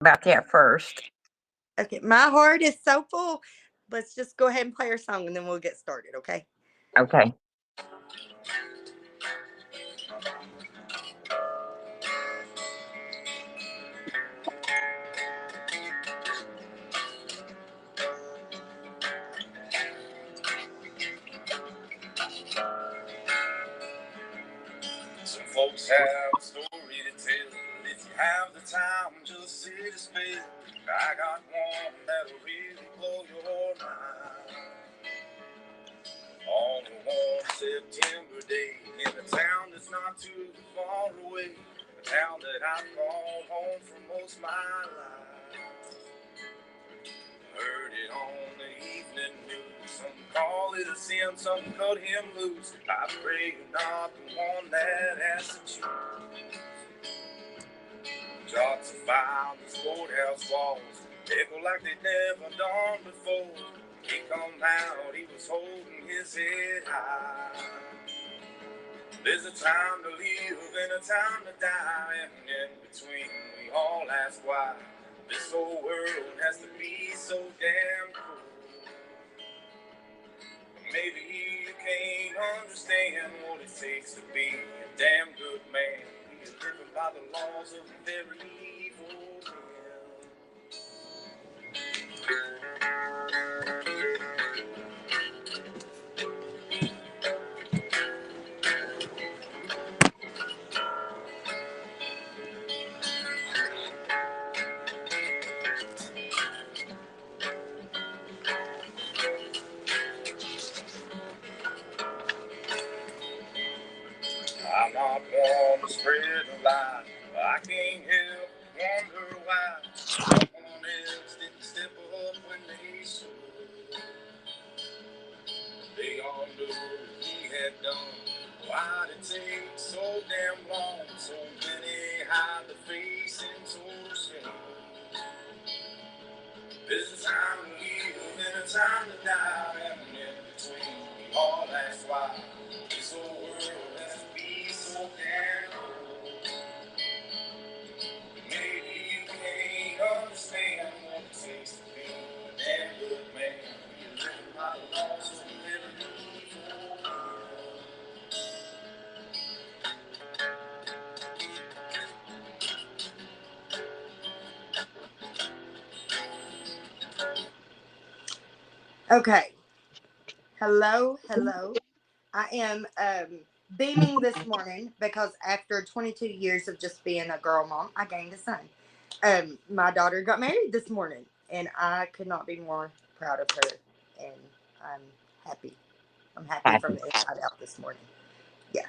about that first. Okay, my heart is so full. Let's just go ahead and play our song and then we'll get started, okay? Okay. Some folks have a story to tell. If you have the time, just sit and spell. I got one that'll really blow your mind. On a warm September day, in a town that's not too far away, a town that I've called home for most of my life. Heard it on the evening news. Some call it a sin, some cut him loose. I pray you're not the one that has to choose. Shots of fire, the courthouse walls echo like they never done before. He come out, he was holding his head high. There's a time to live and a time to die, and in between we all ask why this whole world has to be so damn cruel. Maybe you can't understand what it takes to be a damn good man. You're living by the laws of a very evil man. I'm not one to spread a lie, but I can't help but wonder why someone else didn't step up when they should. They all knew what he had done. Why'd it take so damn long? So many hide the face in total shame. There's a time to live and a time to die, and in between we all ask why this whole world has to be so damn cold. Maybe you can't understand what it takes to be a damn good man. You're living by the laws of liberty for real. Okay. Hello, hello. I am beaming this morning because after 22 years of just being a girl mom, I gained a son. My daughter got married this morning, and I could not be more proud of her. And I'm happy. I'm happy from Happy. the inside out this morning. Yeah,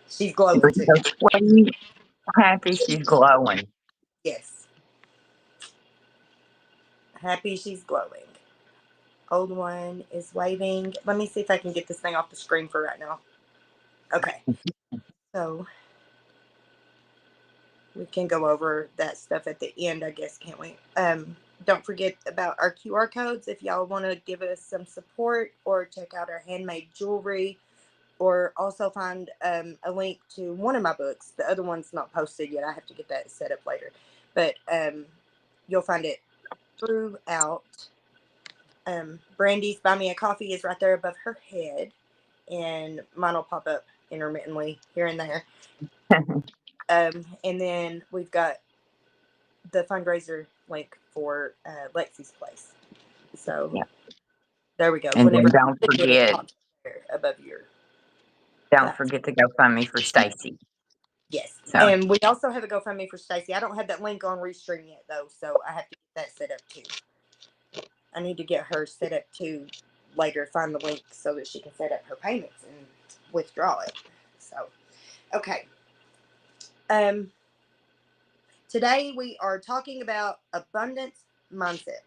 she's glowing You're too. so sweet. Happy she's glowing. Yes, happy she's glowing. Old one is waving. Let me see if I can get this thing off the screen for right now. Okay, so we can go over that stuff at the end, I guess, can't we? Don't forget about our QR codes if y'all want to give us some support or check out our handmade jewelry, or also find a link to one of my books. The other one's not posted yet. I have to get that set up later. But you'll find it throughout. Brandy's Buy Me a Coffee is right there above her head, and mine will pop up intermittently here and there. And then we've got the fundraiser link for Lexi's place. So Yeah. there we go. And then Whenever it pops there above your don't glass. forget the GoFundMe for Stacy. Yes. So And we also have a GoFundMe for Stacy. I don't have that link on Restream yet, though, so I have to get that set up too. I need to get her set up too later, find the link so that she can set up her payments and withdraw it. So, okay. Um, Today we are talking about abundance mindset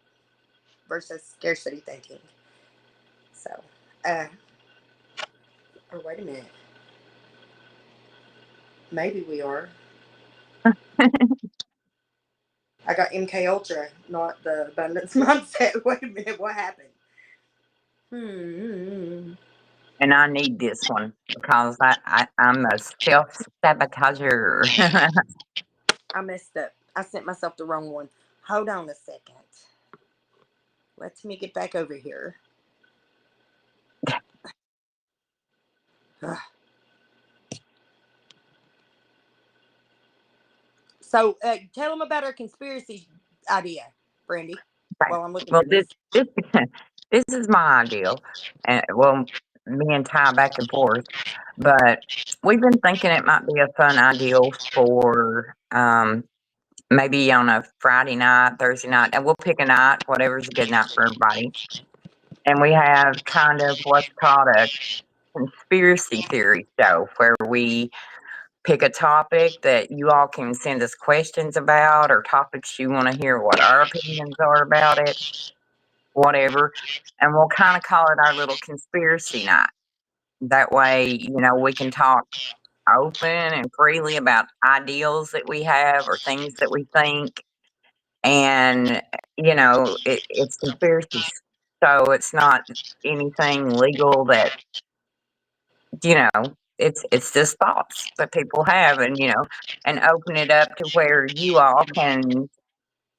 versus scarcity thinking. So, or wait a minute. Maybe we are. I got MK Ultra, not the abundance mindset. Wait a minute, what happened? Hmm. and I need this one because I'm a self sabotager. I messed up. I sent myself the wrong one. Hold on a second. Let me get back over here. Ugh. So, tell them about our conspiracy idea, Brandy. Okay. While I'm looking Well, for this. this this is my ideal, and well, me and Ty back and forth, but we've been thinking it might be a fun ideal for maybe on a Friday night, Thursday night, and we'll pick a night, whatever's a good night for everybody. And we have kind of what's called a conspiracy theory show where we pick a topic that you all can send us questions about or topics you want to hear what our opinions are about it, whatever. And we'll kind of call it our little conspiracy night. That way, we can talk open and freely about ideals that we have or things that we think. And, it's conspiracies. So it's not anything legal that, it's just thoughts that people have and open it up to where you all can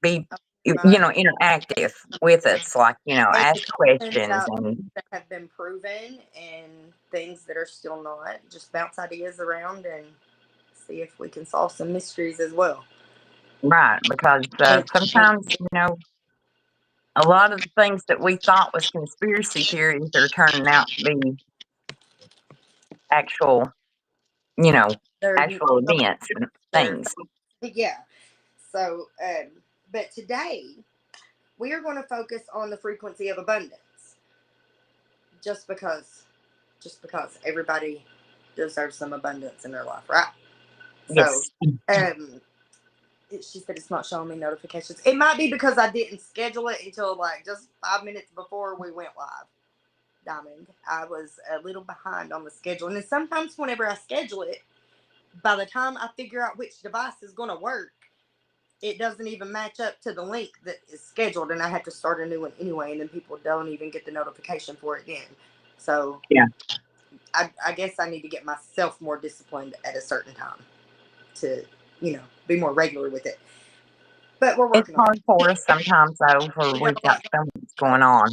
be, Right. interactive with us, like, ask Education questions about and that have been proven and things that are still not. Just bounce ideas around and see if we can solve some mysteries as well. right, because And, and sometimes, a lot of the things that we thought was conspiracy theories are turning out to be actual, you know, they're actual events and they're things. yeah. So, but today we are going to focus on the frequency of abundance, just because, everybody deserves some abundance in their life, right? So, Yes. um, she said it's not showing me notifications. It might be because I didn't schedule it until like just 5 minutes before we went live. Diamond, I was a little behind on the schedule, and then sometimes whenever I schedule it, by the time I figure out which device is going to work, it doesn't even match up to the link that is scheduled, and I have to start a new one anyway, and then people don't even get the notification for it then. So Yeah. I guess I need to get myself more disciplined at a certain time to, be more regular with it. But we're It's working on hard for us sometimes though, for it. we've got so much going on,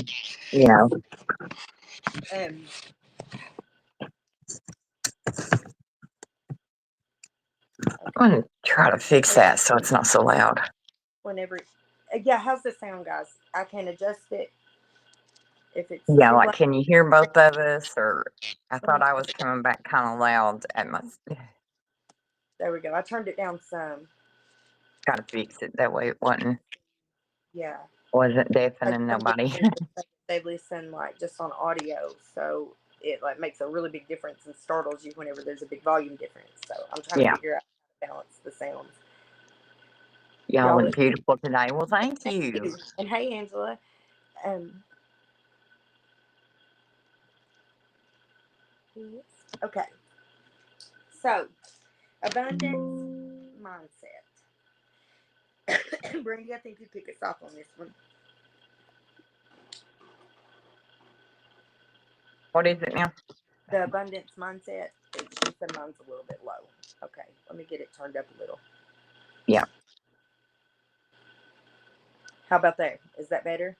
you know. Um, I'm gonna try to fix that so it's not so loud. whenever, yeah, how's the sound, guys? I can adjust it if it's Yeah, too like loud. can you hear both of us? Or I Let me thought I turn was it. coming back kind of loud at my. There we go. I turned it down some. Gotta fix it that way it Yeah. wasn't Like deafening some nobody. people they listen like just on audio, so it like makes a really big difference and startles you whenever there's a big volume difference. So I'm trying to Yeah, figure out how to balance the sounds. y'all Y'all look listen. beautiful today. Well, thank Thank you. you. And hey, Angela. Um. Yes. Okay. So abundance mindset. Brandy, I think you pick us off on this one. What is it now? The abundance mindset. She said mine's a little bit low. Okay, let me get it turned up a little. Yeah. How about there? Is that better?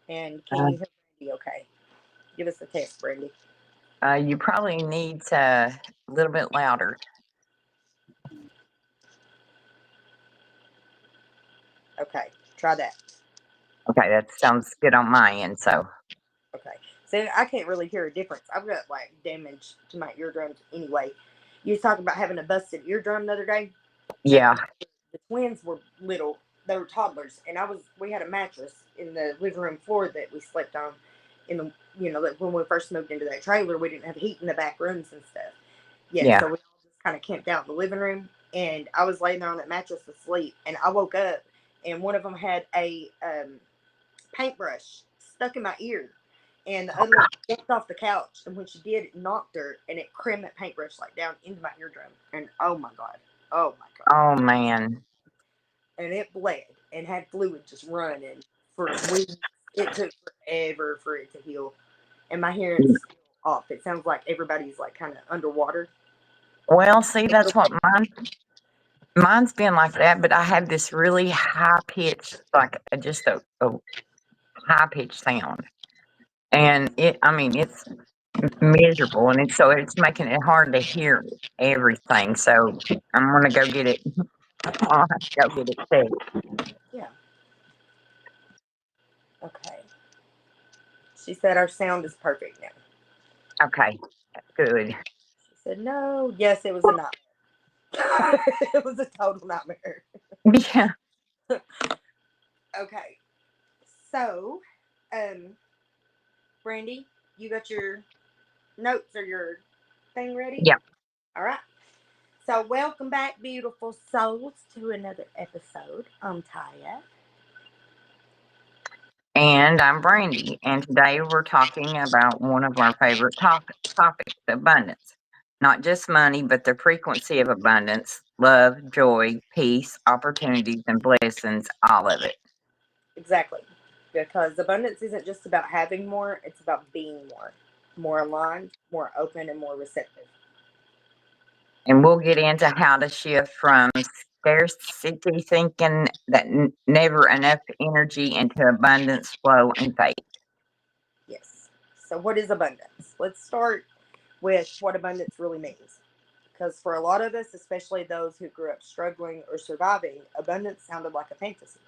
And can Uh, you hear Brandy okay? Give us a test, Brandy. you probably need a little bit louder. Okay, try that. Okay, that sounds good on my end. So Okay. So I can't really hear a difference. I've got like damage to my eardrums anyway. You was talking about having a busted eardrum the other day. yeah, The twins were little. They were toddlers, and we had a mattress in the living room floor that we slept on. In the like when we first moved into that trailer, we didn't have heat in the back rooms and stuff. Yeah, yeah. so we all just kind of camped out in the living room, and I was laying there on that mattress asleep, and I woke up, and one of them had a paintbrush stuck in my ear, and the other one jumped off the couch, and when she did, it knocked her, and it crammed that paintbrush like down into my eardrum, and oh my god, Oh man. and it bled and had fluid just running for weeks. It took forever for it to heal, and my hearing's still off. It sounds like everybody's like kind of underwater. Well, see, that's what mine. Mine's been like that, but I have this really high pitched, like just a high pitched sound, and I mean, it's miserable, and it's making it hard to hear everything. So I'm gonna go get it. I'll have to go get it fixed. Yeah. Okay. She said our sound is perfect now. Okay, good. She said no. Yes, it was a nightmare. It was a total nightmare. Yeah, Okay. So, um, Brandy, you got your notes or your thing ready? yeah. All right. So, welcome back, beautiful souls, to another episode. I'm Tya. And I'm Brandy, and today we're talking about one of our favorite topics, abundance. Not just money, but the frequency of abundance, love, joy, peace, opportunities, and blessings, all of it. Exactly. Because abundance isn't just about having more, it's about being more. More aligned, more open, and more receptive. And we'll get into how to shift from scarcity thinking that never enough energy into abundance, flow, and faith. Yes. So, what is abundance? Let's start with what abundance really means. Because for a lot of us, especially those who grew up struggling or surviving, abundance sounded like a fantasy.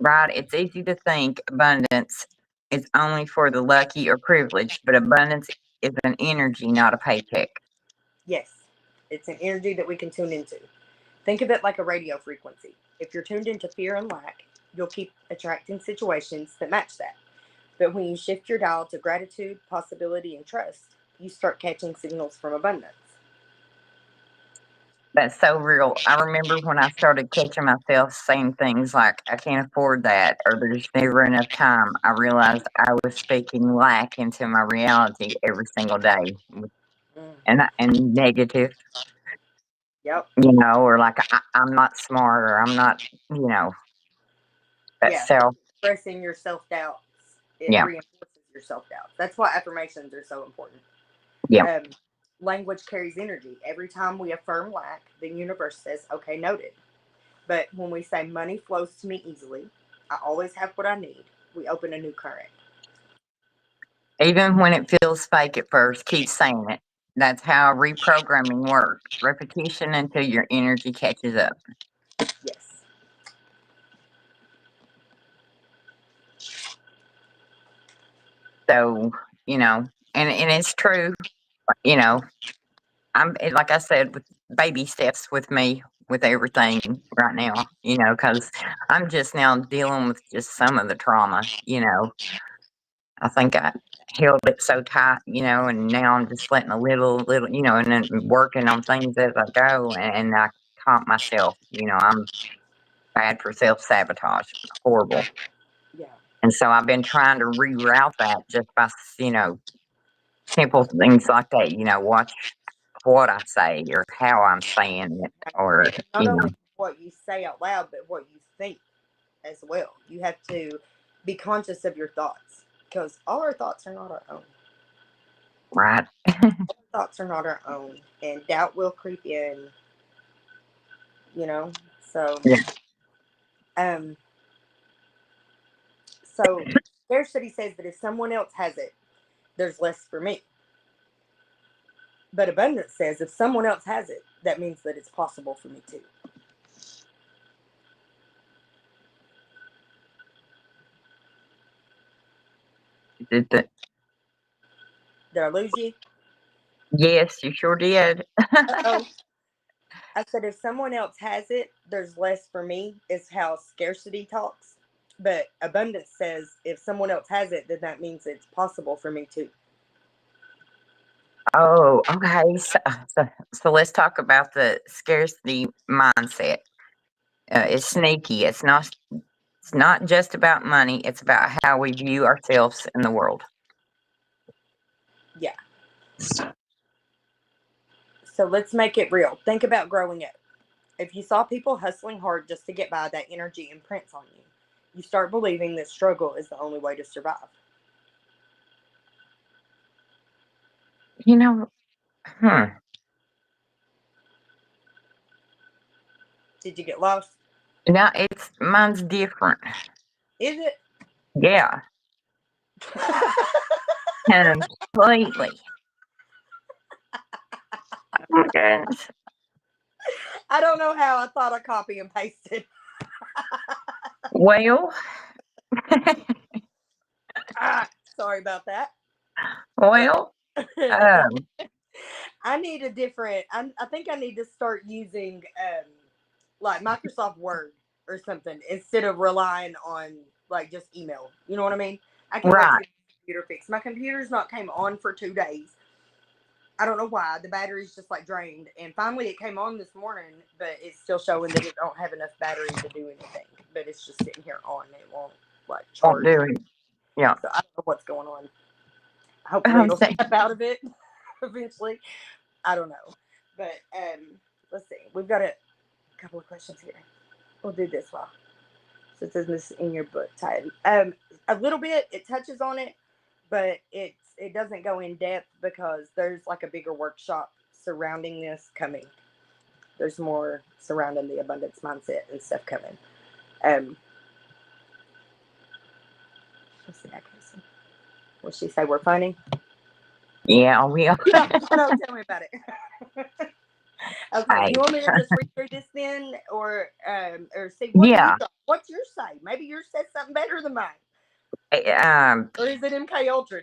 Right? It's easy to think abundance is only for the lucky or privileged, but abundance is an energy, not a paycheck. Yes, it's an energy that we can tune into. Think of it like a radio frequency. If you're tuned into fear and lack, you'll keep attracting situations that match that. But when you shift your dial to gratitude, possibility, and trust, you start catching signals from abundance. That's so real. I remember when I started catching myself saying things like, I can't afford that, or there's never enough time. I realized I was speaking lack into my reality every single day. Mm. And negative, Yep. or like I'm not smart, or I'm not, you know, that Yeah. If self. you're expressing your self doubts, it Yeah, reinforces your self doubts. That's why affirmations are so important. yeah. Um, Language carries energy. Every time we affirm lack, the universe says, okay, noted. But when we say money flows to me easily, I always have what I need, we open a new current. Even when it feels fake at first, keep saying it. That's how reprogramming works. Repetition until your energy catches up. Yes. So, and it's true, you know, like I said, with baby steps with me with everything right now, because I'm just now dealing with just some of the trauma. I think I held it so tight, and now I'm just letting a little, and then working on things as I go, and I caught myself. I'm bad for self sabotage, horrible, Yeah. and so I've been trying to reroute that just by, simple things like that. Watch what I say or how I'm saying it, or And not only what you say out loud, but what you think as well. You have to be conscious of your thoughts because all our thoughts are not our own. right. All our thoughts are not our own, and doubt will creep in. You know, so Yeah. um, so scarcity says that if someone else has it, there's less for me. But abundance says if someone else has it, that means that it's possible for me too. Did the- Did I lose you? yes, you sure did. Oh, I said if someone else has it, there's less for me. Is how scarcity talks. But abundance says if someone else has it, then that means it's possible for me too. Oh, okay. So let's talk about the scarcity mindset. It's sneaky. It's not just about money. It's about how we view ourselves in the world. Yeah. So let's make it real. Think about growing up. If you saw people hustling hard just to get by, that energy imprints on you. You start believing that struggle is the only way to survive. You know, hmm. Did you get lost? No, mine's different. Is it? Yeah, completely. Oh my goodness. I don't know how I thought I copy and pasted. Well, Ah, sorry about that. well, um, I need a different. I think I need to start using like Microsoft Word or something instead of relying on like just email. You know what I mean? I can't wait to right. get the computer fixed. My computer's not came on for 2 days. I don't know why. The battery's just like drained, and finally it came on this morning, but it's still showing that it don't have enough battery to do anything. But it's just sitting here on. It won't like Won't charge. do it. Yeah. So I don't know what's going on. Hopefully I'm it'll saying, snap out of it eventually. I don't know. But let's see. We've got a couple of questions here. We'll do this while. So it says this in your book, Ty. A little bit. It touches on it, but it doesn't go in depth because there's like a bigger workshop surrounding this coming. There's more surrounding the abundance mindset and stuff coming. Let's see. I can see. Will she say we're funny? yeah, we are. Yeah, no, tell me about it. Okay, Hey, you want me to just read through this then, or see what do you yeah. thought? What's your say? Maybe yours said something better than mine, Um, or is it MK Ultra?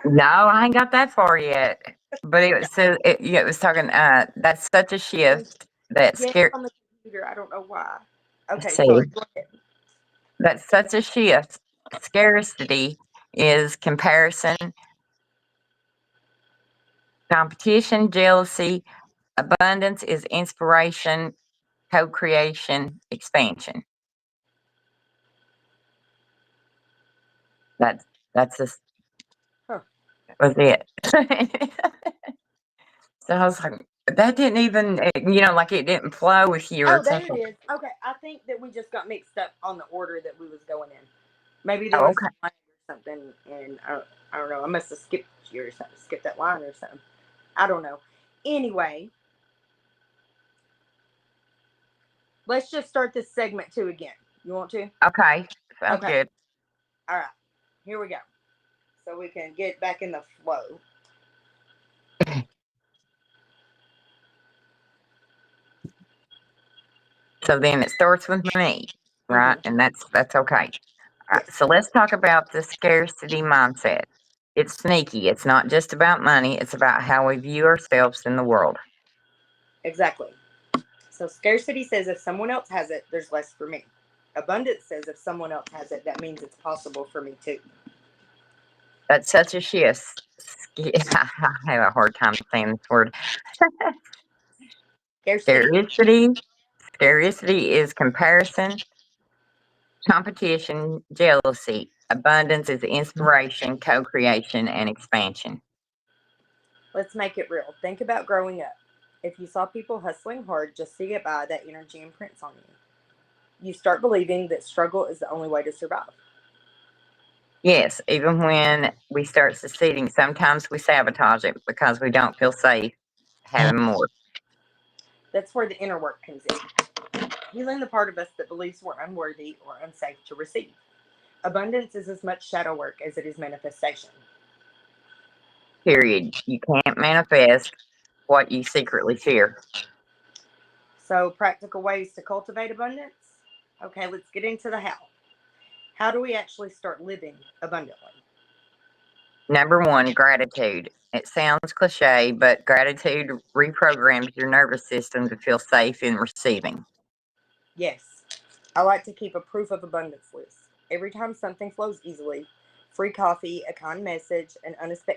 no, I ain't got that far yet. But it was so yeah, it was talking. That's such a shift that Yes, scare. on the computer. I don't know why. Okay, See, sorry. Go ahead. that's such a shift. Scarcity is comparison, competition, jealousy. Abundance is inspiration, co-creation, expansion. That's that's just Huh. was it. So I was like, that didn't even, like it didn't flow with Oh, yours. I there was it like, is. Okay, I think that we just got mixed up on the order that we was going in. Maybe there oh, was okay. some line or something, and I don't know. I must have skipped you or something, skipped that line or something. I don't know. Anyway, let's just start this segment 2 again. You want to? Okay. Sounds Okay. good. All right. Here we go. So we can get back in the flow. So then it starts with me, right? Mm-hmm. And that's okay. All right. Yes. So let's talk about the scarcity mindset. It's sneaky. It's not just about money. It's about how we view ourselves in the world. Exactly. So scarcity says if someone else has it, there's less for me. Abundance says if someone else has it, that means it's possible for me too. That's such a shift. I have a hard time saying this word. Scarcity. Scarcity. Scarcity is comparison, competition, jealousy. Abundance is inspiration, co creation, and expansion. Let's make it real. Think about growing up. If you saw people hustling hard just to get by, that energy imprints on you. You start believing that struggle is the only way to survive. Yes, even when we start succeeding, sometimes we sabotage it because we don't feel safe having more. That's where the inner work comes in. Healing the part of us that believes we're unworthy or unsafe to receive. Abundance is as much shadow work as it is manifestation. Period. You can't manifest what you secretly fear. So, practical ways to cultivate abundance. Okay, let's get into the how. How do we actually start living abundantly? Number one, gratitude. It sounds cliche, but gratitude reprograms your nervous system to feel safe in receiving. Yes, I like to keep a proof of abundance list. Every time something flows easily, free coffee, a kind message, an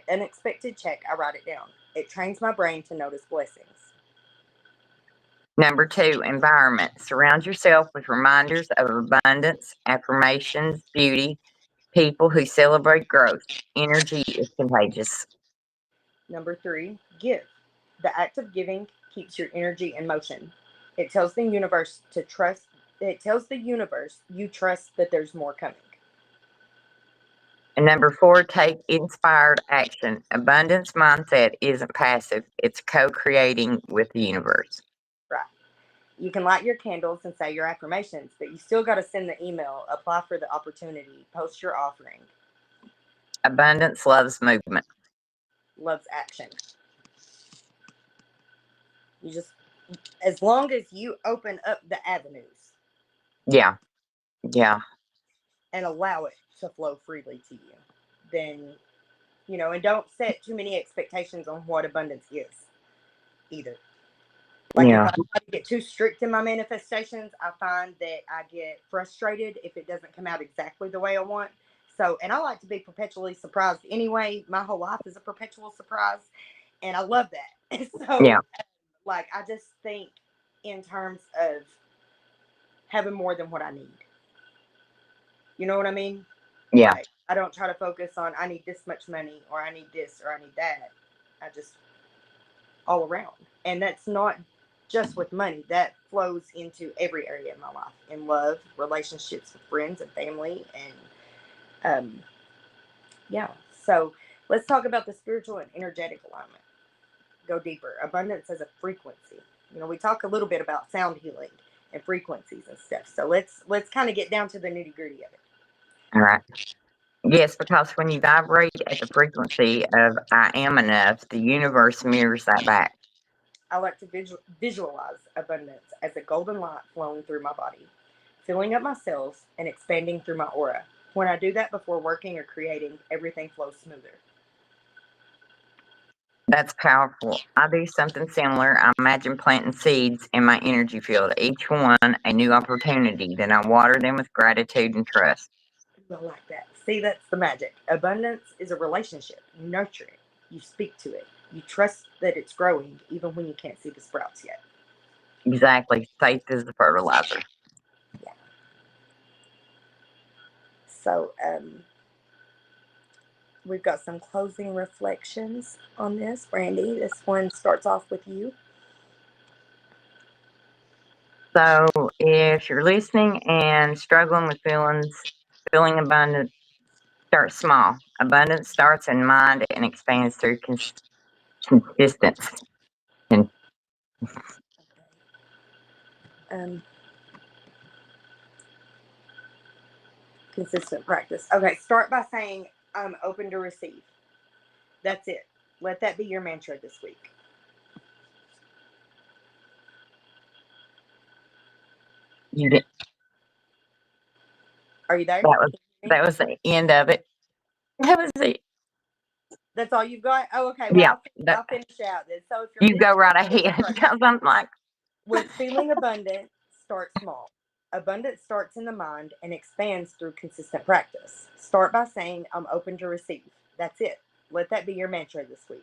unexpected check, I write it down. It trains my brain to notice blessings. Number two, environment. Surround yourself with reminders of abundance, affirmations, beauty, people who celebrate growth. Energy is contagious. Number 3, give. The act of giving keeps your energy in motion. It tells the universe to trust. It tells the universe you trust that there's more coming. And number four, take inspired action. Abundance mindset isn't passive, it's co creating with the universe. Right. You can light your candles and say your affirmations, but you still got to send the email, apply for the opportunity, post your offering. Abundance loves movement. Loves action. You just, as long as you open up the avenues. Yeah. Yeah. And allow it to flow freely to you, then, and don't set too many expectations on what abundance is either. Like if I get too strict in my manifestations, I find that I get frustrated if it doesn't come out exactly the way I want. So, and I like to be perpetually surprised anyway. My whole life is a perpetual surprise, and I love that. So, like, I just think in terms of having more than what I need. You know what I mean? Yeah. Like, I don't try to focus on I need this much money or I need this or I need that. I just all around. And that's not just with money. That flows into every area of my life. In love, relationships with friends and family, and yeah. So let's talk about the spiritual and energetic alignment. Go deeper. Abundance as a frequency. We talk a little bit about sound healing and frequencies and stuff. So let's kind of get down to the nitty gritty of it. All right. Yes, because when you vibrate at the frequency of I am enough, the universe mirrors that back. I like to visualize abundance as a golden light flowing through my body, filling up my cells and expanding through my aura. When I do that before working or creating, everything flows smoother. That's powerful. I do something similar. I imagine planting seeds in my energy field, each one a new opportunity. Then I water them with gratitude and trust. I like that. See, that's the magic. Abundance is a relationship. You nurture it. You speak to it. You trust that it's growing even when you can't see the sprouts yet. Exactly. Faith is the fertilizer. Yeah. So, we've got some closing reflections on this. Brandy, this one starts off with you. So if you're listening and struggling with feeling abundant, start small. Abundance starts in mind and expands through consistency. Consistent practice. Okay, start by saying, I'm open to receive. That's it. Let that be your mantra this week. You did. Are you there? That was the end of it. That was it. That's all you've got? Oh, okay. Well, yeah, I'll finish out this. So if you're you go right ahead because I'm like, when feeling abundant, start small. Abundance starts in the mind and expands through consistent practice. Start by saying, I'm open to receive. That's it. Let that be your mantra this week.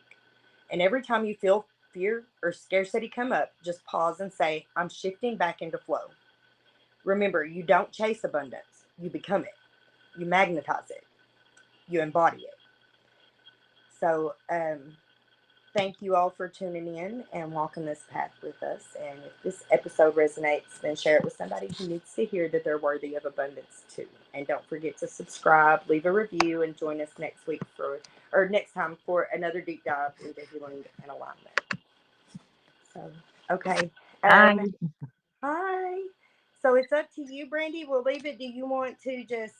And every time you feel fear or scarcity come up, just pause and say, I'm shifting back into flow. Remember, you don't chase abundance. You become it. You magnetize it. You embody it. So, thank you all for tuning in and walking this path with us. And if this episode resonates, then share it with somebody who needs to hear that they're worthy of abundance too. And don't forget to subscribe, leave a review, and join us next time for another deep dive into healing and alignment. So, okay. Hi. So it's up to you, Brandy. We'll leave it. Do you want to just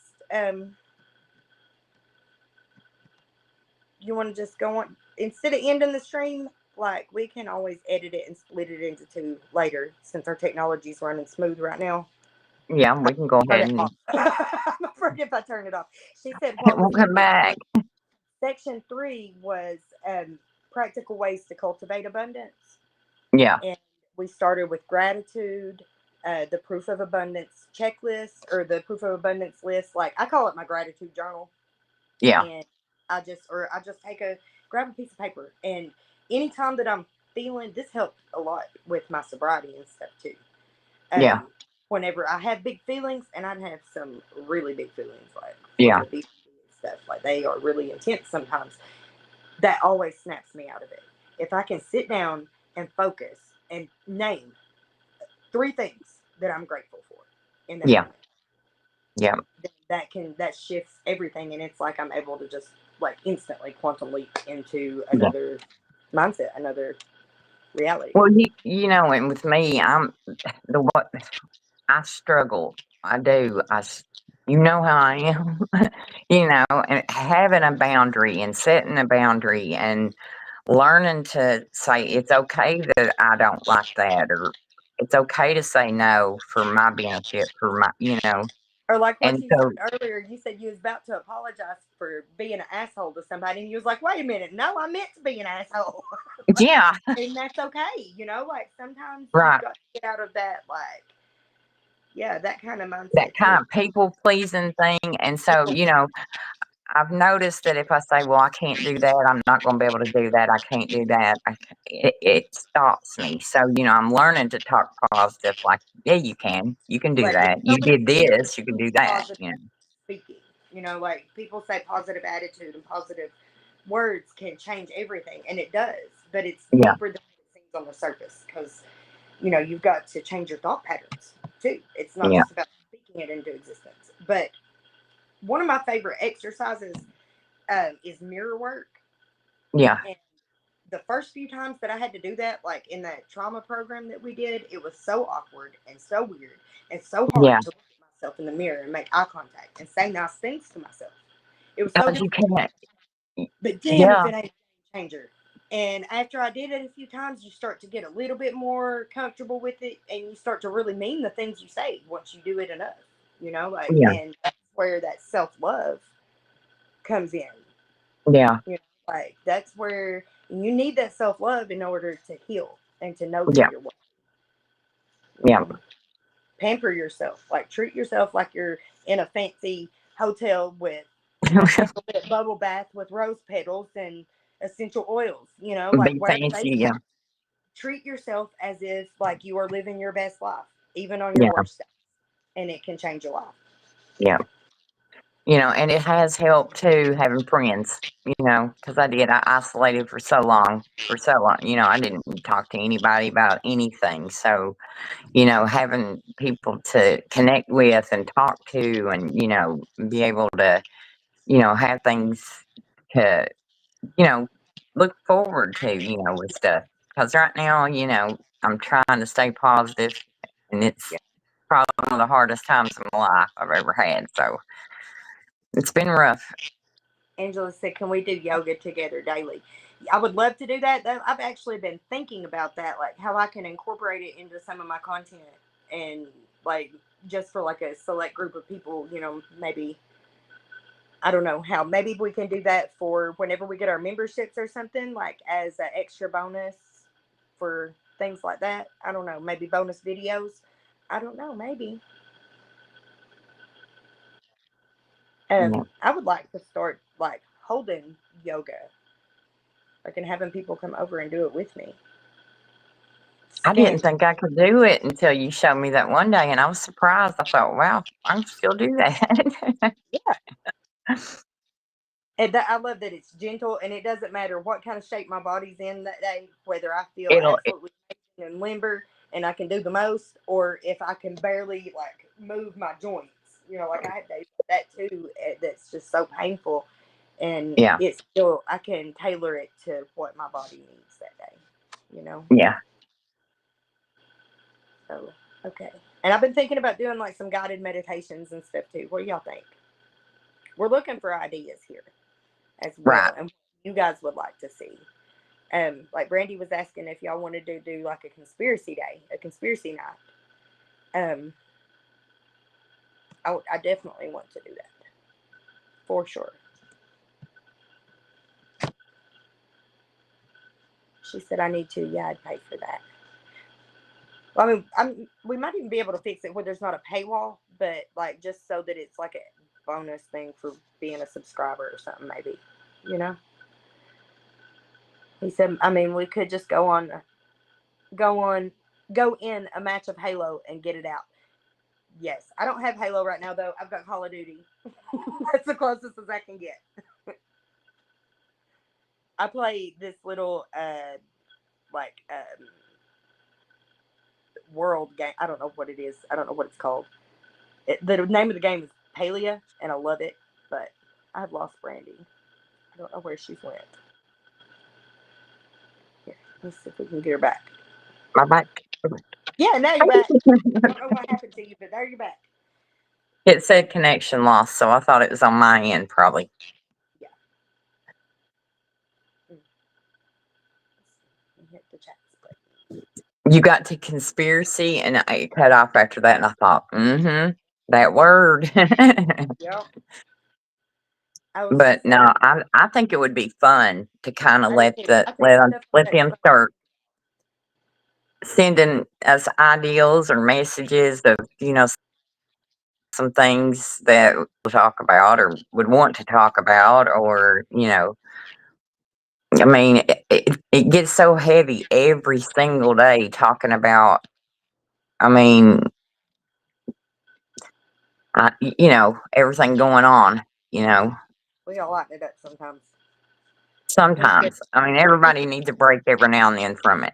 go on instead of ending the stream? Like, we can always edit it and split it into two later since our technology's running smooth right now. Yeah, we can go ahead and I'm afraid if I turn it off. She said, it won't come back. Section 3 was practical ways to cultivate abundance. Yeah. And we started with gratitude, the proof of abundance checklist, or the proof of abundance list. Like, I call it my gratitude journal. Yeah. And I just grab a piece of paper, and anytime that I'm feeling, this helped a lot with my sobriety and stuff too. Yeah. Whenever I have big feelings, and I have some really big feelings, like stuff, like they are really intense sometimes, that always snaps me out of it. If I can sit down and focus and name 3 things that I'm grateful for in that moment. Yeah. That shifts everything, and it's like I'm able to just like instantly quantum leap into another mindset, another reality. Well, and with me, I'm the what I struggle. I do. You know how I am, and having a boundary and setting a boundary and learning to say it's okay that I don't like that, or it's okay to say no for my benefit, for my. Or like what And you so, said earlier, you said you was about to apologize for being an asshole to somebody, and you was like, "Wait a minute, no, I meant to be an asshole," yeah, and that's okay. Like sometimes you've right. got to get out of that, like, yeah, that kind of That mindset too. kind of people pleasing thing. And so, I've noticed that if I say, "Well, I can't do that. I'm not going to be able to do that. I can't do that," it stops me. So, I'm learning to talk positive. Like, yeah, you can. You can do Right? There's that. so You many did things this. You can do that. positive speaking. Like people say positive attitude and positive words can change everything, and it does, but it's Yeah, deeper than it seems on the surface because you've got to change your thought patterns too. It's not yeah, just about speaking it into existence. But one of my favorite exercises is mirror work. yeah, And the first few times that I had to do that, like in that trauma program that we did, it was so awkward and so weird and so yeah. hard to look at myself in the mirror and make eye contact and say nice things to myself. It was so Because you difficult. can't. But damn, if Yeah, it ain't a game changer. And after I did it a few times, you start to get a little bit more comfortable with it, and you start to really mean the things you say once you do it enough. yeah, And that's where that self love comes in. yeah, That's where you need that self love in order to heal and to know who yeah, you're. You yeah. know, pamper yourself. Like treat yourself like you're in a fancy hotel with a candlelit bubble bath with rose petals and essential oils. Like Be wear face. fancy. Yeah, Treat yourself as if like you are living your best life, even on your yeah, worst days, and it can change your life. yeah. And it has helped too having friends, because I isolated for so long, for so long. I didn't talk to anybody about anything. So, having people to connect with and talk to and, be able to, have things to, you know, look forward to, with stuff. Because right now, I'm trying to stay positive, and it's Yeah. probably one of the hardest times in my life I've ever had. So it's been rough. Angela said, "Can we do yoga together daily?" I would love to do that. I've actually been thinking about that, like how I can incorporate it into some of my content, and like just for like a select group of people. Maybe I don't know how. Maybe we can do that for whenever we get our memberships or something, like as an extra bonus for things like that. I don't know. Maybe bonus videos. I don't know. Maybe. Yeah. I would like to start like holding yoga, like and having people come over and do it with me. I didn't Stand. think I could do it until you showed me that one day, and I was surprised. I thought, wow, I can still do that. Yeah. And I love that it's gentle, and it doesn't matter what kind of shape my body's in that day, whether I feel It'll, absolutely amazing and limber and I can do the most, or if I can barely like move my joints. Like I had days like that too. That's just so painful, and yeah, it's still I can tailor it to what my body needs that day. You know. yeah. So okay. And I've been thinking about doing like some guided meditations and stuff too. What do y'all think? We're looking for ideas here as Right. well, and what you guys would like to see. Like Brandy was asking if y'all wanted to do like a conspiracy day, a conspiracy night. Um, I definitely want to do that for sure. She said I need to. Yeah, I'd pay for that. Well, I mean, we might even be able to fix it where there's not a paywall, but like just so that it's like a bonus thing for being a subscriber or something, maybe. You know. He said, I mean, we could just go on, go in a match of Halo and get it out. Yes, I don't have Halo right now though. I've got Call of Duty. That's the closest as I can get. I play this little like world game. I don't know what it is. I don't know what it's called. The name of the game is Palia, and I love it. But I've lost Brandy. I don't know where she's went. Here. Let's see if we can get her back. My back. Yeah, now you're back. I don't know what happened to you, but there you're back. It said connection lost, so I thought it was on my end, probably. Yeah. Hit the chat button. You got to conspiracy, and I cut off after that, and I thought, that word. Yep. I was But just saying. no, I think it would be fun to kind of I do let too. the I think stuff like let that's them fun. start sending us ideals or messages of some things that we'll talk about or would want to talk about, or I mean, it gets so heavy every single day talking about. I mean, everything going on. You know, We all lighten it up sometimes. sometimes. I mean, everybody needs a break every now and then from it.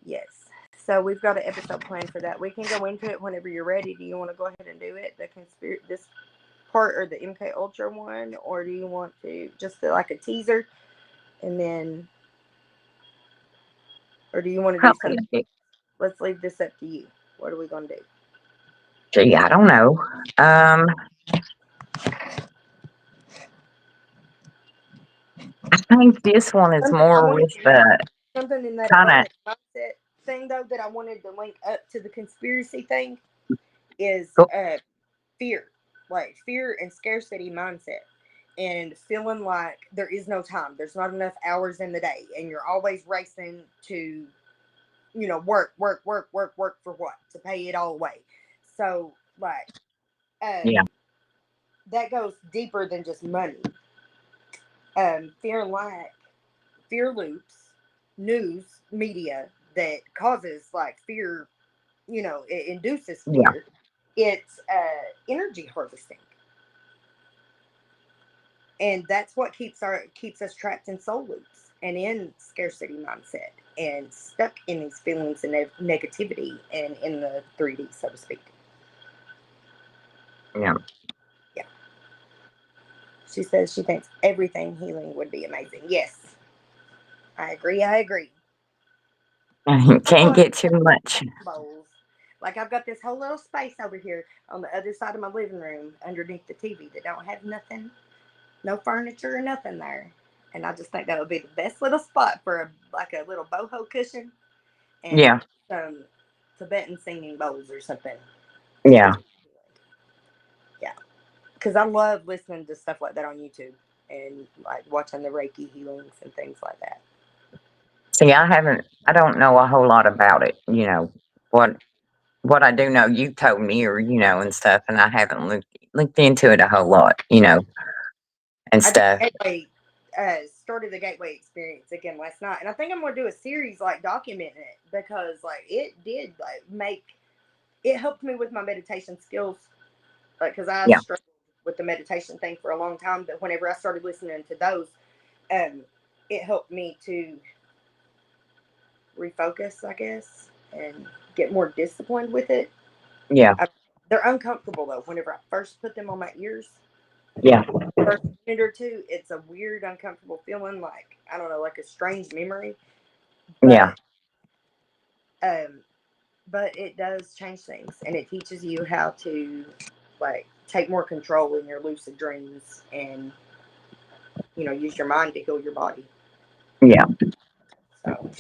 Yes. So we've got an episode planned for that. We can go into it whenever you're ready. Do you want to go ahead and do it? This part or the MK Ultra one, or do you want to just do like a teaser and then, or do you want to do something? Probably. Let's leave this up to you. What are we gonna do? Gee, I don't know. I think this one is Something I more wanted with the something in that kind of abundance mindset thing though that I wanted to link up to the conspiracy thing is fear, like fear and scarcity mindset, and feeling like there is no time, there's not enough hours in the day, and you're always racing to, work, work, work, work, work for what? To pay it all away. So like, yeah, that goes deeper than just money. Fear and lack, fear loops, news, media that causes like fear, it induces yeah, fear. It's energy harvesting, and that's what keeps us trapped in soul loops and in scarcity mindset and stuck in these feelings and negativity and in the 3D, so to speak. yeah. Yeah. She says she thinks everything healing would be amazing. Yes, I agree. I agree. Can't get too much. Bowls. Like I've got this whole little space over here on the other side of my living room underneath the TV that don't have nothing, no furniture or nothing there. And I just think that would be the best little spot for like a little boho cushion and Yeah, some Tibetan singing bowls or something yeah. for yeah. Because I love listening to stuff like that on YouTube and like watching the Reiki healings and things like that. See, I don't know a whole lot about it. What what I do know, you told me, or and stuff, and I haven't looked into it a whole lot, and I did stuff. Gateway, started the Gateway experience again last night, and I think I'm gonna do a series like documenting it because like it did like make it helped me with my meditation skills, like because I Yeah, struggled with the meditation thing for a long time, but whenever I started listening to those, um, it helped me to refocus, I guess, and get more disciplined with it. yeah, I, they're uncomfortable though. Whenever I first put them on my ears, yeah, first minute or two, it's a weird, uncomfortable feeling, like I don't know, like a strange memory. yeah, But um, but it does change things, and it teaches you how to like take more control in your lucid dreams, and use your mind to heal your body. yeah. So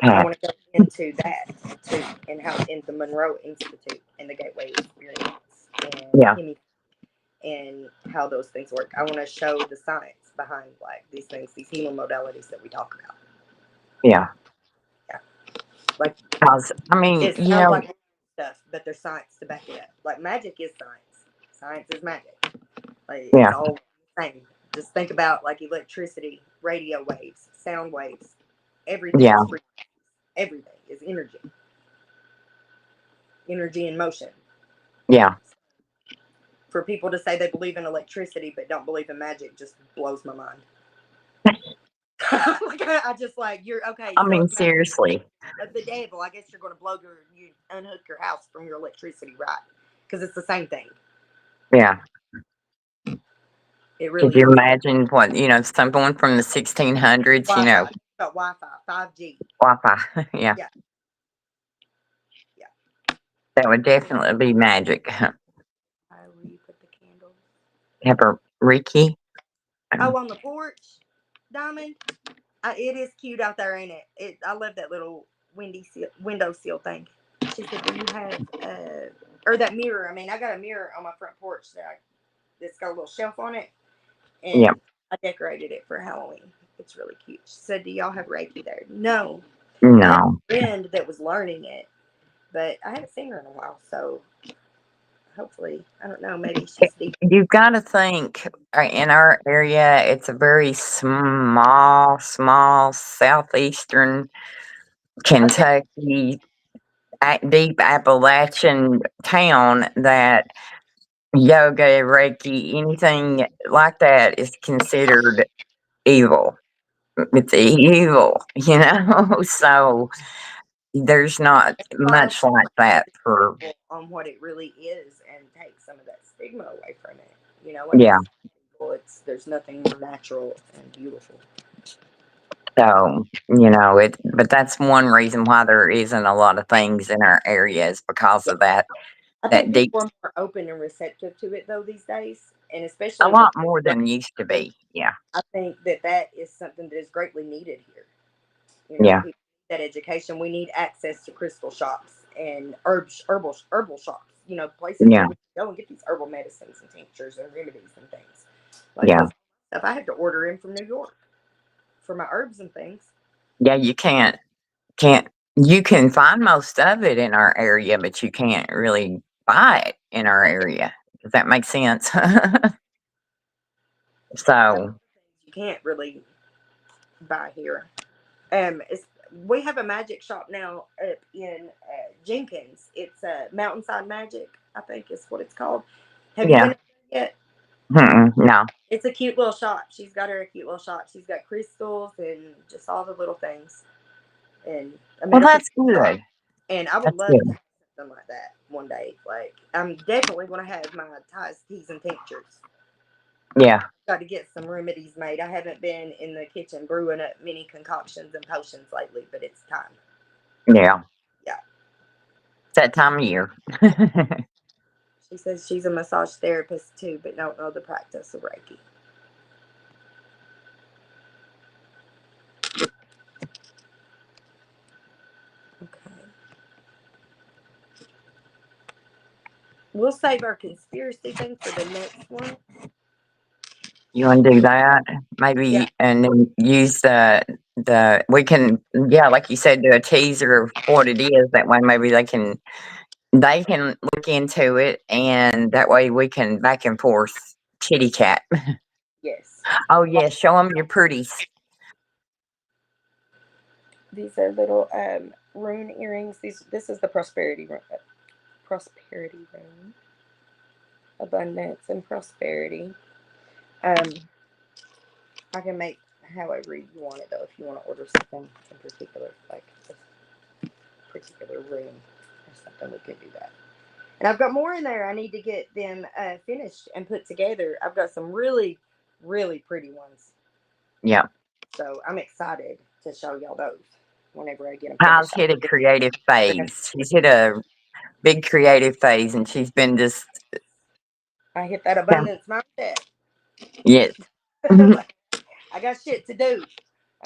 I Okay. want to go into that too, and how in the Monroe Institute and the Gateway Experience and Yeah, Hemi and how those things work. I want to show the science behind like these things, these healing modalities that we talk about. yeah. Yeah, like 'Cause, I mean, it sounds like stuff, but there's science to back it up. Like magic is science. Science is magic. Like it's yeah, all the same. Just think about like electricity, radio waves, sound waves. Everything yeah, is free. Everything is energy. Energy in motion. yeah. For people to say they believe in electricity but don't believe in magic just blows my mind. Like I just like you're okay. I So mean, if magic seriously. of the devil, I guess you're going to you unhook your house from your electricity, right? because it's the same thing. Yeah. It Could really you is. imagine what, someone from the 1600s, Wi-Fi, about Wi-Fi, 5G. Wi-Fi? Yeah. Yeah, yeah. That would definitely be magic. Where you put the candles? Ricky. Oh, on the porch, Diamond. It is cute out there, ain't it? I love that little window seal thing. She said, "Do you have or that mirror?" I mean, I got a mirror on my front porch that's got a little shelf on it, Yeah. and I decorated it for Halloween. It's really cute. She said, "Do y'all have Reiki there?" No, I have No. a friend that was learning it, but I haven't seen her in a while. So hopefully, I don't know. Maybe she's deep. You've got to think in our area, it's a very small southeastern Okay, Kentucky, deep Appalachian town that yoga, Reiki, anything like that is considered evil. It's evil, So there's not a lot of much like that for, on what it really is and take some of that stigma away from it. When yeah. there's nothing more natural and beautiful. So, but that's one reason why there isn't a lot of things in our area is because Yeah. of that, I that think deep, people are more open and receptive to it though these days, and a especially with lot more Reiki, than used to be. Yeah. I think that is something that is greatly needed here. Yeah. People need that education. We need access to crystal shops and herbal shops. Places where Yeah. we can go and get these herbal medicines and tinctures and remedies and things. Like Yeah. most stuff, I have to order in from New York for my herbs and things. Yeah. Can't, you can find most of it in our area, but you can't really buy it in our area. Does that make sense? So, You can't really buy here. We have a magic shop now up in Jenkins. It's Mountainside Magic, I think is what it's called. Have you yeah. been yet? No. It's a cute little shop. She's got her a cute little shop. She's got crystals and just all the little things. And a Well, medical that's shop. good. And I would That's love to good. have something like that one day. Like I'm definitely going to have my ties, teas, and tinctures. Yeah. Got to get some remedies made. I haven't been in the kitchen brewing up many concoctions and potions lately, but it's time. Yeah. Yeah. It's that time of year. She says she's a massage therapist too, but don't know the practice of Reiki. Okay. We'll save our conspiracy thing for the next one. You want to do that? Yeah. Maybe, and then use we can, yeah, like you said, do a teaser of what it is. That way, maybe they can look into it, and that way we can back and forth kitty cat. Yes. Oh yeah, show them your pretties. These are little rune earrings. This is the prosperity rune. Abundance and prosperity. Um, I can make however you want it though. If you want to order something in particular, like a particular room or something, we could do that. And I've got more in there. I need to get them finished and put together. I've got some really, really pretty ones. Yeah, So I'm excited to show y'all those whenever I get them Kyle's finished. hit a creative phase. She's hit a big creative phase, and she's been just I hit that abundance mindset. yes. I got shit to do.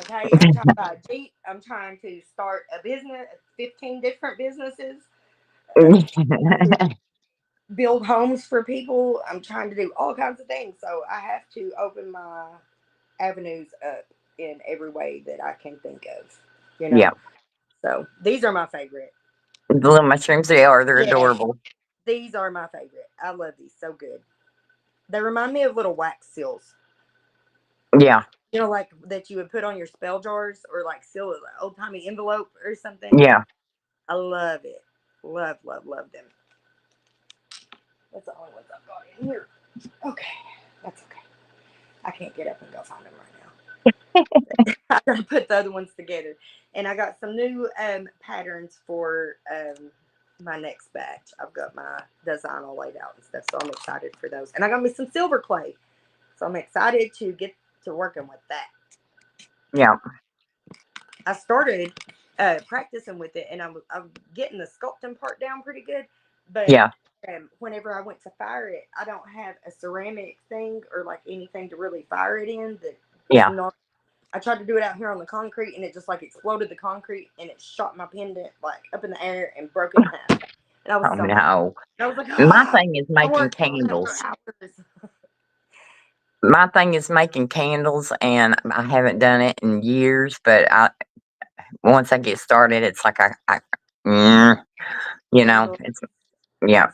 Okay, I'm trying to buy a Jeep. I'm trying to start a business, 15 different businesses, build homes for people. I'm trying to do all kinds of things. So I have to open my avenues up in every way that I can think of, you Yeah, know? So these are my favorite. the little mushrooms they are. They're Yeah, adorable. these are my favorite. I love these so good. They remind me of little wax seals. Yeah, Like that you would put on your spell jars or like seal an old timey envelope or something. yeah. I love it. Love, love, love them. That's the only ones I've got in here. Okay. That's okay. I can't get up and go find them right now. I gotta put the other ones together. And I got some new patterns for my next batch. I've got my design all laid out and stuff, so I'm excited for those. And I got me some silver clay, so I'm excited to get to working with that. Yeah. I started practicing with it, and I'm getting the sculpting part down pretty good. But Yeah. whenever I went to fire it, I don't have a ceramic thing or like anything to really fire it in. That's Yeah. not. I tried to do it out here on the concrete, and it just like exploded the concrete, and it shot my pendant like up in the air and broke it in half. And I was Oh so mad. no. And I was like, My ah, thing is I making worked on that for candles. hours. My thing is making candles, and I haven't done it in years. But once I get started, it's like mm, Candles it's yeah.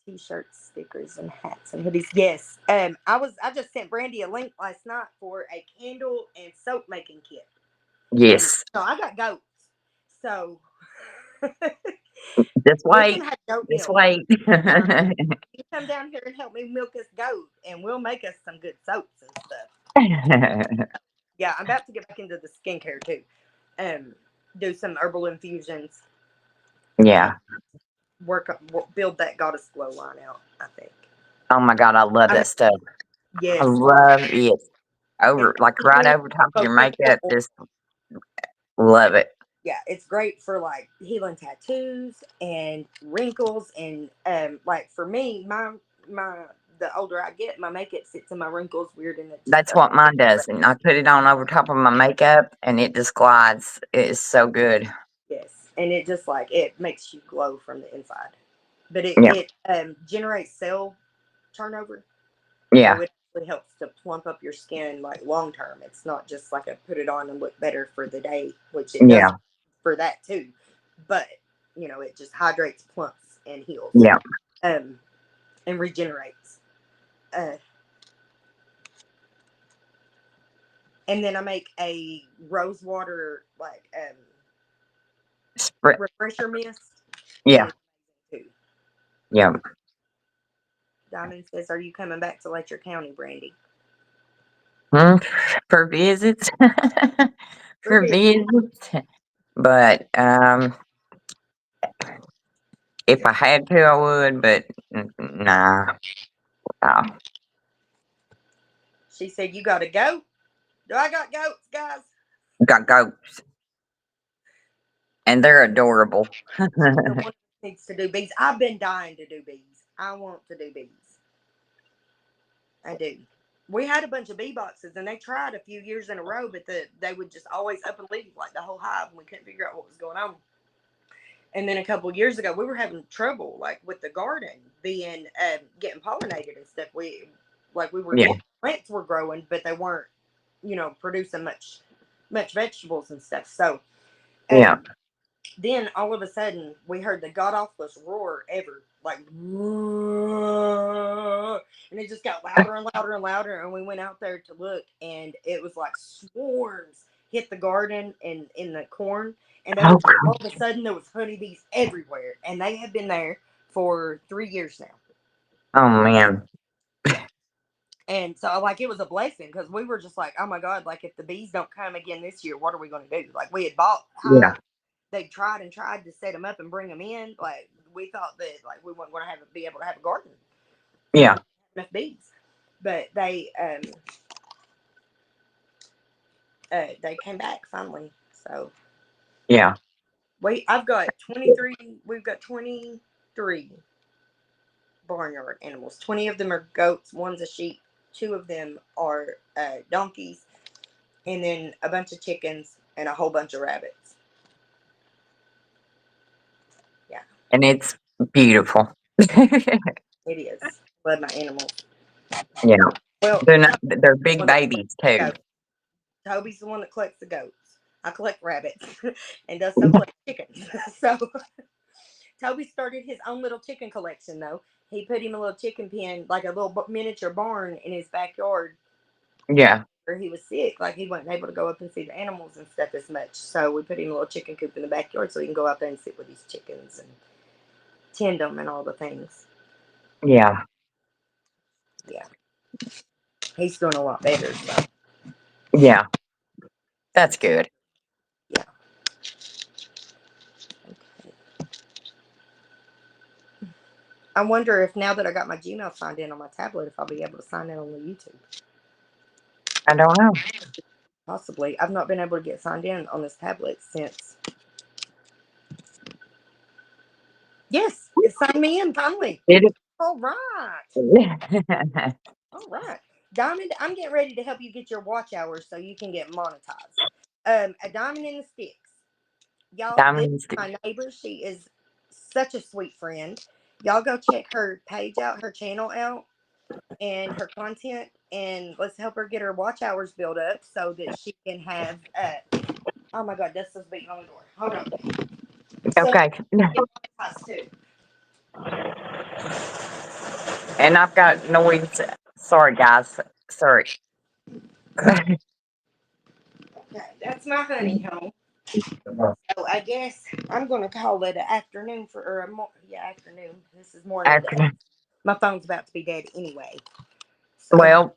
and t-shirts, stickers, and hats and hoodies. Yes. I just sent Brandy a link last night for a candle and soap making kit. And Yes. so I got goats. So Just we can wait. have goat Just milk. wait. You come down here and help me milk this goat, and we'll make us some good soaps and stuff. Yeah, I'm about to get back into the skincare too. Do some herbal infusions and Yeah. build that goddess glow line out. I think. Oh my God, I love I mean, that stuff. I yes, love it. it's Like right over top of your makeup. Just love it. yeah, it's great for like healing tattoos and wrinkles and like for me, my the older I get, my makeup sits in my wrinkles weird and it just That's doesn't. what mine does. And I put it on over top of my makeup and it just glides. It is so good. Yes, and it just like it makes you glow from the inside, but Yeah. it generates cell turnover, so Yeah. it actually helps to plump up your skin like long term. It's not just like a put it on and look better for the day, which it does Yeah. for that too, but it just hydrates, plumps, and heals, Yeah. um, and regenerates. Uh, and then I make a rose water like Sprit. refresher mist, and Yeah. it's too. Yeah. Diamond says, "Are you coming back to Letcher County, Brandy?" Hmm. For visits. For For business. visits. But if I had to, I would. But nah. Oh, She said, "You got to go." Do I got goats, guys? got goats. And they're adorable. She said, "One needs to do bees." I've been dying to do bees. I want to do bees. I do. We had a bunch of bee boxes, and they tried a few years in a row, but they would just always up and leave like the whole hive, and we couldn't figure out what was going on. And then a couple of years ago, we were having trouble like with the garden being getting pollinated and stuff. We were Yeah. getting plants were growing, but they weren't producing much vegetables and stuff. So Yeah. um, then all of a sudden we heard the god awfulest roar ever, like, and it just got louder and louder and louder. And we went out there to look, and it was like swarms hit the garden and in the corn, and they were Oh, just all of a sudden there was honeybees everywhere, and they have been there for 3 years now. oh man. Yeah. And so, like, it was a blessing because we were just like, oh my God, like, if the bees don't come again this year, what are we going to do? Like, we had bought Yeah. hives. They tried and tried to set them up and bring them in. Like, we thought that, like, we weren't going to be able to have a garden because we Yeah. didn't have enough bees. But they came back finally. So, Yeah. I've got 23, we've got 23 barnyard animals. 20 of them are goats, one's a sheep, two of them are donkeys, and then a bunch of chickens and a whole bunch of rabbits. Yeah, And it's beautiful. it is. Love my animals. Yeah. Well, They're big babies too. Toby's the one that collects the goats. I collect rabbits and does so collect chickens. So Toby started his own little chicken collection though. He put him a little chicken pen, like a little miniature barn in his backyard Yeah. where he was sick. Like he wasn't able to go up and see the animals and stuff as much. So we put him a little chicken coop in the backyard so he can go out there and sit with his chickens and tend them and all the things. Yeah. Yeah. He's doing a lot better. So Yeah. That's good. yeah. Okay. I wonder if now that I got my Gmail signed in on my tablet, if I'll be able to sign in on the YouTube. I don't know. Possibly. I've not been able to get signed in on this tablet since. Yes, it signed me in finally. Did it? All right. All right. Diamond, I'm getting ready to help you get your watch hours so you can get monetized. A Diamond in the Sticks. Y'all, this Diamond is my neighbor. She is such a sweet friend. Y'all go check her page out, her channel out, and her content, and let's help her get her watch hours built up so that she can have. Oh my God, Dustin's beating on the door. Hold on. So Okay. get monetized too. And I've got noise. Sorry, guys. Sorry. Okay, that's my honey home. So I guess I'm gonna call it an afternoon afternoon. This is morning to us. Afternoon. My phone's about to be dead anyway. So Well,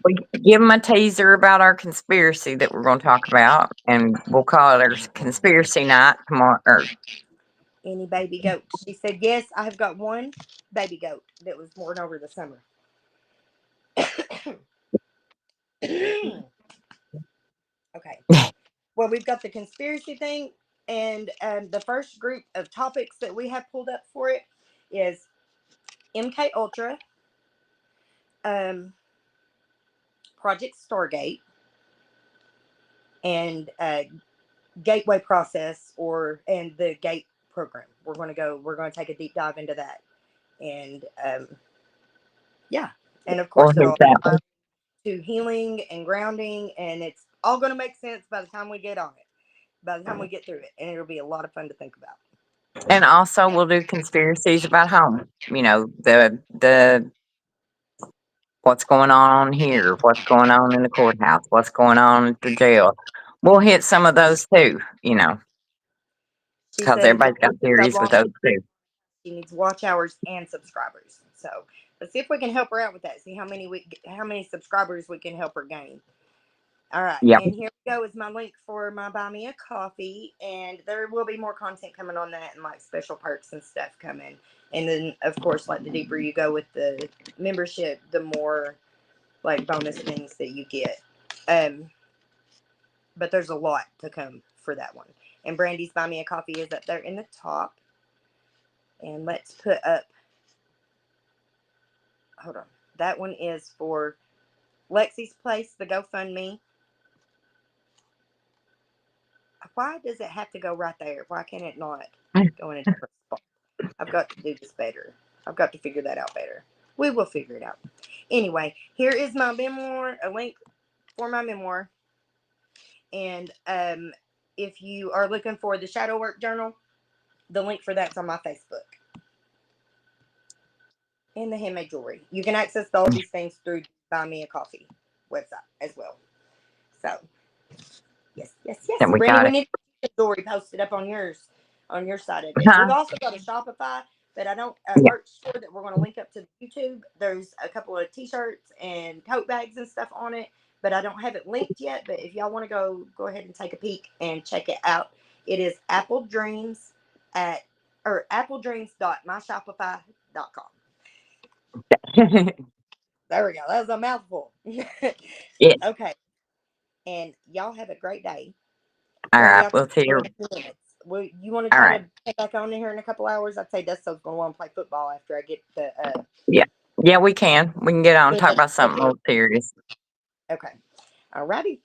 we give them a teaser about our conspiracy that we're going to talk about, and we'll call it our conspiracy night tomorrow. Or any baby goat? She said yes. I have got one baby goat that was born over the summer. Okay. Well, we've got the conspiracy thing, and the first group of topics that we have pulled up for it is MK Ultra, um, Project Stargate, and gateway process and the gate program. We're going to take a deep dive into that, and yeah, and of we'll course hit it'll that apply one. to healing and grounding, and it's all going to make sense by the time we get on it, by the time we get through it, and it'll be a lot of fun to think about. And also, we'll do conspiracies about home. You know, the what's going on here, what's going on in the courthouse, what's going on at the jail. We'll hit some of those too. You know, She because said everybody's got theories with those too. she needs watch hours and subscribers. So let's see if we can help her out with that. See how many subscribers we can help her gain. All right, Yep. and here we go is my link for my Buy Me a Coffee, and there will be more content coming on that, and like special perks and stuff coming. And then, of course, like the deeper you go with the membership, the more like bonus things that you get. But there's a lot to come for that one. And Brandy's Buy Me a Coffee is up there in the top. And let's put up. Hold on. That one is for Lexi's Place, the GoFundMe. Why does it have to go right there? Why can't it not go in a different spot? I've got to do this better. I've got to figure that out better. We will figure it out. Anyway, here is my memoir, a link for my memoir. And if you are looking for the Shadow Work Journal, the link for that's on my Facebook. And the handmade jewelry. You can access all these things through Buy Me a Coffee website as well. So, yes. And we Brandy, got we it. need the jewelry posted up on your side of it. We've Huh? also got a Shopify, but I don't Yeah. merch store that we're going to link up to YouTube. There's a couple of t-shirts and tote bags and stuff on it, but I don't have it linked yet. But if y'all want to go ahead and take a peek and check it out, it is appledreams.myshopify.com. There we go. That was a mouthful. Yeah. Okay. And y'all have a great day. All Brandy, right. I'll We'll talk to see you you. in a few minutes. You want to All try right. to get back on in here in a couple hours? I'd say Dustin's going to want to play football after I get the. Yeah. Yeah, we can. We can get on and talk Finish about something a little serious. Okay. Alrighty.